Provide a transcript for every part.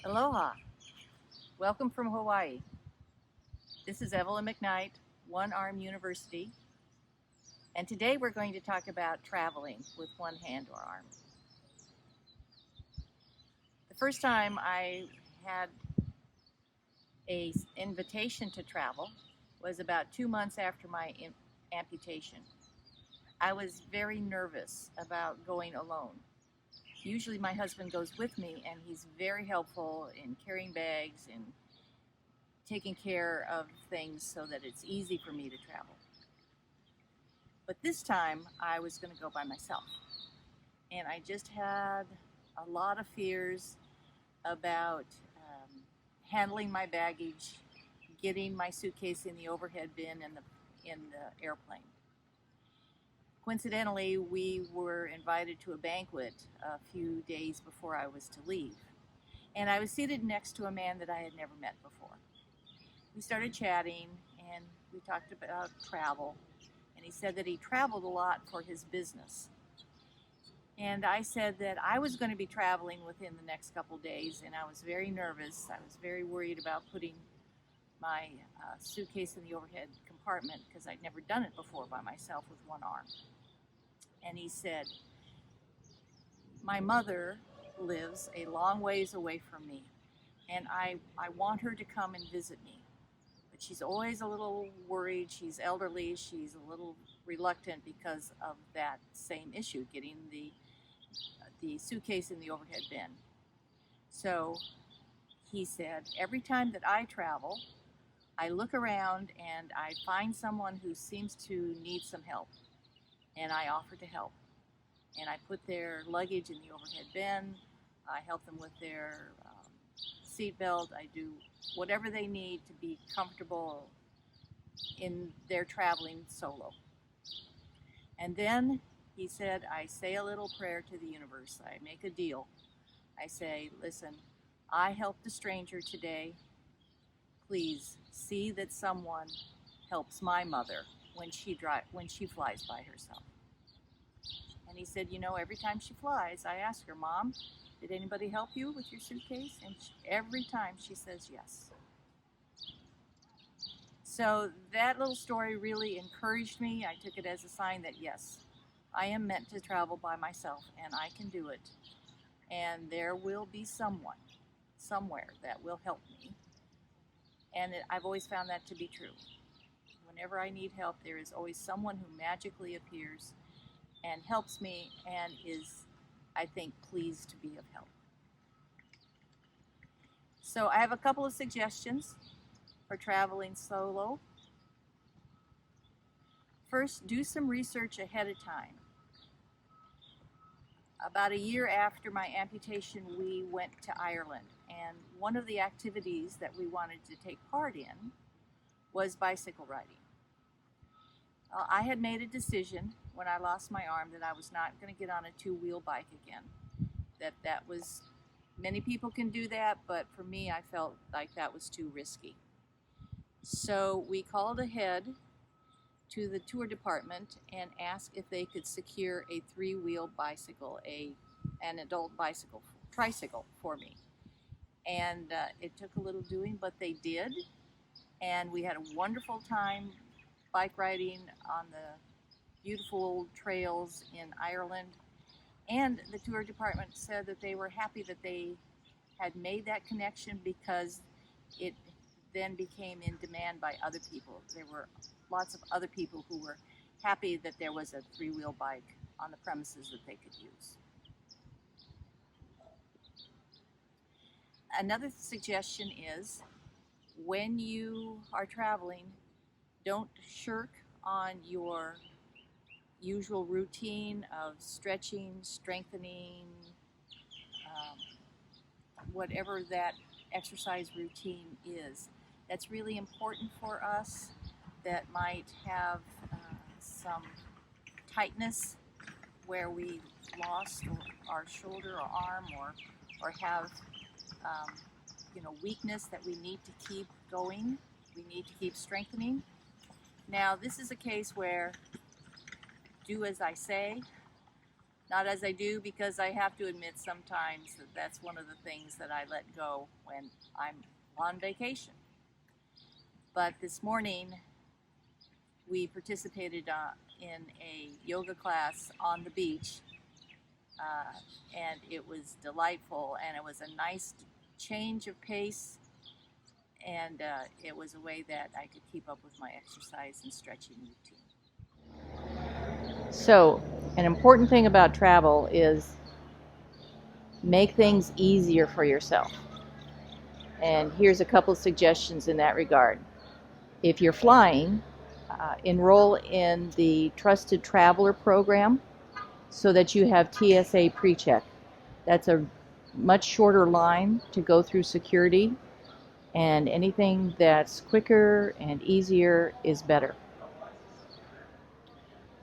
Aloha. Welcome from Hawaii. This is Evelyn McKnight, One Arm University, and today we're going to talk about traveling with one hand or arm. The first time I had an invitation to travel was about 2 months after my amputation. I was very nervous about going alone. Usually my husband goes with me, and he's very helpful in carrying bags and taking care of things so that it's easy for me to travel. But this time I was going to go by myself, and I just had a lot of fears about handling my baggage, getting my suitcase in the overhead bin in the airplane. Coincidentally, we were invited to a banquet a few days before I was to leave, and I was seated next to a man that I had never met before. We started chatting, and we talked about travel, and he said that he traveled a lot for his business. And I said that I was going to be traveling within the next couple days, and I was very nervous. I was very worried about putting my suitcase in the overhead compartment because I'd never done it before by myself with one arm. And he said, my mother lives a long ways away from me, and I want her to come and visit me. But she's always a little worried. She's elderly. She's a little reluctant because of that same issue, getting the suitcase in the overhead bin. So he said, every time that I travel, I look around and I find someone who seems to need some help, and I offer to help. And I put their luggage in the overhead bin. I help them with their seatbelt. I do whatever they need to be comfortable in their traveling solo. And then he said, I say a little prayer to the universe. I make a deal. I say, listen, I helped a stranger today. Please see that someone helps my mother when she flies by herself. And he said, every time she flies, I ask her, Mom, did anybody help you with your suitcase? And every time she says yes. So that little story really encouraged me. I took it as a sign that yes, I am meant to travel by myself, and I can do it. And there will be someone, somewhere, that will help me. And I've always found that to be true. Whenever I need help, there is always someone who magically appears and helps me and is, I think, pleased to be of help. So I have a couple of suggestions for traveling solo. First, do some research ahead of time. About a year after my amputation, we went to Ireland, and one of the activities that we wanted to take part in was bicycle riding. I had made a decision when I lost my arm that I was not going to get on a two-wheel bike again. That was, many people can do that, but for me, I felt like that was too risky. So we called ahead to the tour department and asked if they could secure a three-wheel bicycle, an adult tricycle for me. And it took a little doing, but they did. And we had a wonderful time bike riding on the beautiful trails in Ireland. And the tour department said that they were happy that they had made that connection because it then became in demand by other people. There were lots of other people who were happy that there was a three-wheel bike on the premises that they could use. Another suggestion is, when you are traveling, don't shirk on your usual routine of stretching, strengthening, whatever that exercise routine is. That's really important for us, that might have some tightness where we lost our shoulder or arm, or have weakness that we need to keep going, we need to keep strengthening. Now this is a case where do as I say, not as I do, because I have to admit sometimes that that's one of the things that I let go when I'm on vacation. But this morning we participated in a yoga class on the beach, and it was delightful, and it was a nice change of pace, and it was a way that I could keep up with my exercise and stretching routine. So, an important thing about travel is make things easier for yourself. And here's a couple of suggestions in that regard. If you're flying, enroll in the Trusted Traveler program so that you have TSA pre-check. That's a much shorter line to go through security, and anything that's quicker and easier is better.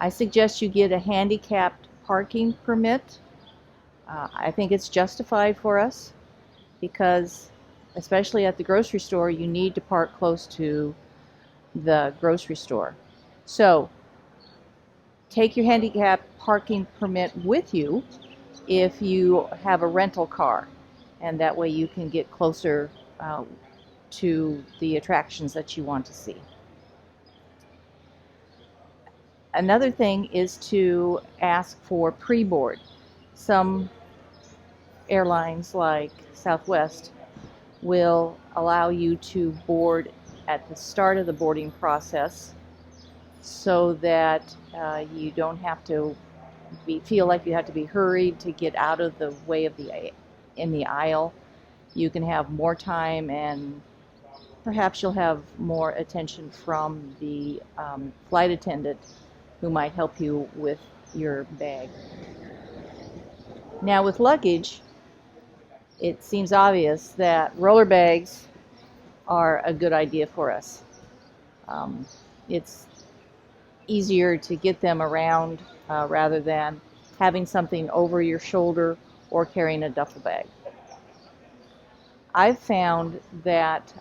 I suggest you get a handicapped parking permit. I think it's justified for us because, especially at the grocery store, you need to park close to the grocery store. So take your handicapped parking permit with you if you have a rental car, and that way you can get closer to the attractions that you want to see. Another thing is to ask for pre-board. Some airlines like Southwest will allow you to board at the start of the boarding process so that you don't have to feel like you have to be hurried to get out of the way of in the aisle. You can have more time, and perhaps you'll have more attention from the flight attendant who might help you with your bag. Now with luggage, it seems obvious that roller bags are a good idea for us. It's easier to get them around rather than having something over your shoulder or carrying a duffel bag. I've found that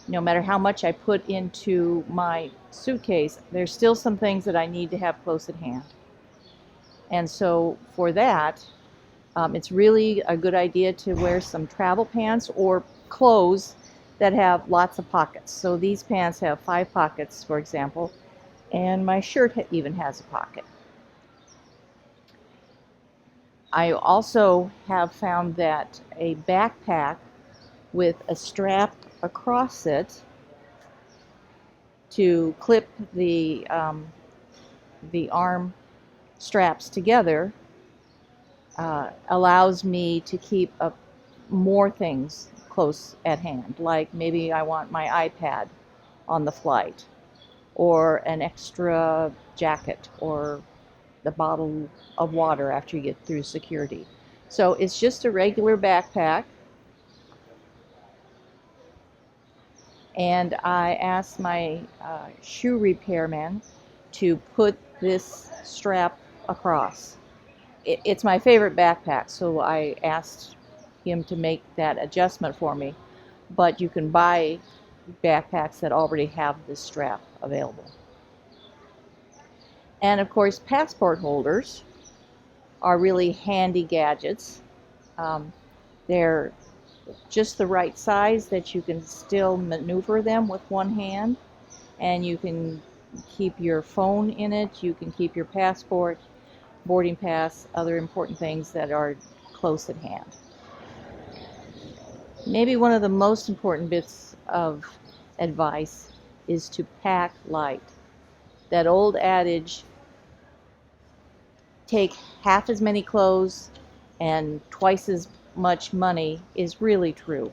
no matter how much I put into my suitcase, there's still some things that I need to have close at hand. And so for that, it's really a good idea to wear some travel pants or clothes that have lots of pockets. So these pants have 5 pockets, for example, and my shirt even has a pocket. I also have found that a backpack with a strap across it to clip the arm straps together allows me to keep more things close at hand. Like maybe I want my iPad on the flight, or an extra jacket, or the bottle of water after you get through security. So it's just a regular backpack. And I asked my shoe repairman to put this strap across. It's my favorite backpack, so I asked him to make that adjustment for me. But you can buy backpacks that already have this strap available. And of course, passport holders are really handy gadgets. They're just the right size that you can still maneuver them with one hand, and you can keep your phone in it, you can keep your passport, boarding pass, other important things that are close at hand. Maybe one of the most important bits of advice is to pack light. That old adage, take half as many clothes and twice as much money, is really true.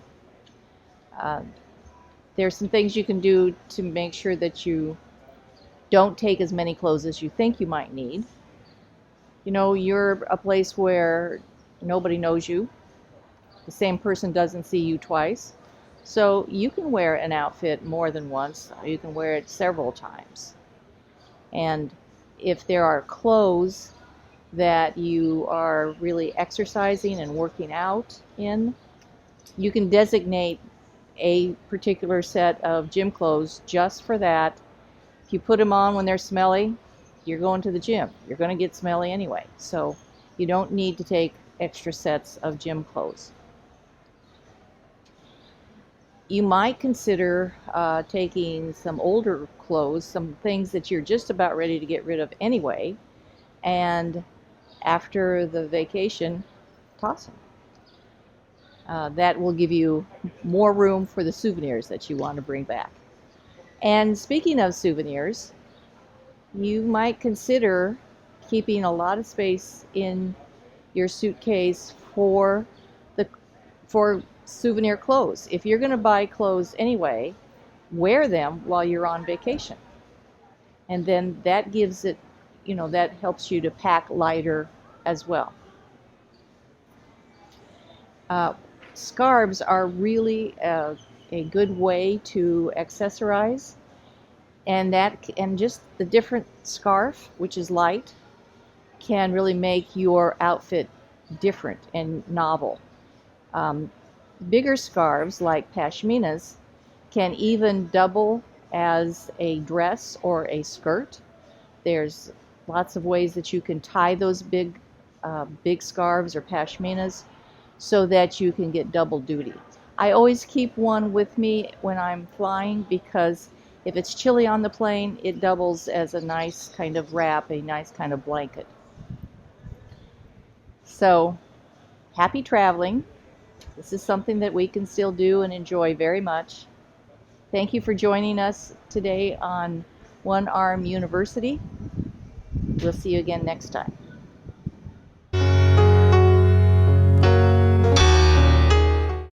There's some things you can do to make sure that you don't take as many clothes as you think you might need. You know, you're a place where nobody knows you. The same person doesn't see you twice. So you can wear an outfit more than once. You can wear it several times. And if there are clothes that you are really exercising and working out in, you can designate a particular set of gym clothes just for that. If you put them on when they're smelly, you're going to the gym. You're going to get smelly anyway. So you don't need to take extra sets of gym clothes. You might consider taking some older clothes, some things that you're just about ready to get rid of anyway, and after the vacation, toss them. That will give you more room for the souvenirs that you want to bring back. And speaking of souvenirs, you might consider keeping a lot of space in your suitcase for souvenir clothes. If you're going to buy clothes anyway, wear them while you're on vacation. And then that gives it, that helps you to pack lighter as well. Scarves are really a good way to accessorize, and just the different scarf, which is light, can really make your outfit different and novel. Bigger scarves like pashminas can even double as a dress or a skirt. There's lots of ways that you can tie those big scarves or pashminas so that you can get double duty. I always keep one with me when I'm flying because if it's chilly on the plane, it doubles as a nice kind of wrap, a nice kind of blanket. So, happy traveling. This is something that we can still do and enjoy very much. Thank you for joining us today on One Arm University. We'll see you again next time.